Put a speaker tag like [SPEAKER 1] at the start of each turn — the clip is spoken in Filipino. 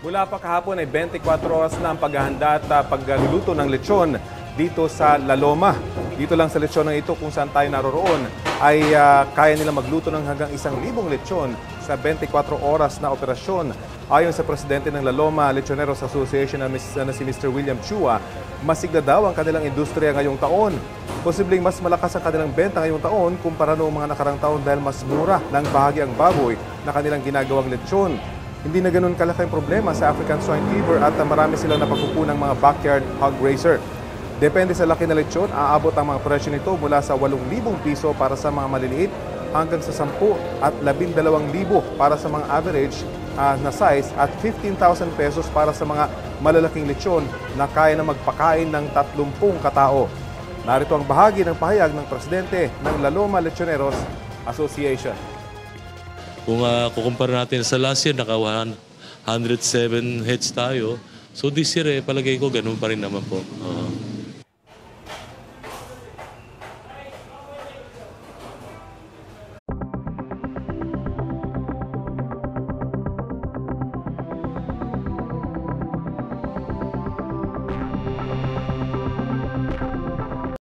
[SPEAKER 1] Mula pa kahapon ay 24 oras na ang paghahanda at pagluluto ng lechon dito sa La Loma. Dito lang sa lechon na ito kung saan tayo naroroon ay kaya nila magluto ng hanggang 1,000 lechon sa 24 oras na operasyon. Ayon sa presidente ng La Loma Lechoneros Association na si Mr. William Chua, masigla daw ang kanilang industriya ngayong taon. Posibleng mas malakas ang kanilang benta ngayong taon kumpara noong mga nakarang taon dahil mas mura ng bahagi ang baboy na kanilang ginagawang lechon. Hindi na ganun kalaki ang problema sa African swine fever at marami silang napagkukunang mga backyard hog raiser. Depende sa laki na lechon, aabot ang mga presyo nito mula sa 8,000 piso para sa mga maliliit hanggang sa 10 at 12,000 para sa mga average na size at 15,000 pesos para sa mga malalaking lechon na kaya na magpakain ng 30 katao. Narito ang bahagi ng pahayag ng presidente ng La Loma Lechoneros Association.
[SPEAKER 2] Kung kukumpara natin sa last year, naka 107 heads tayo. So this year, palagay ko, ganun pa rin naman po.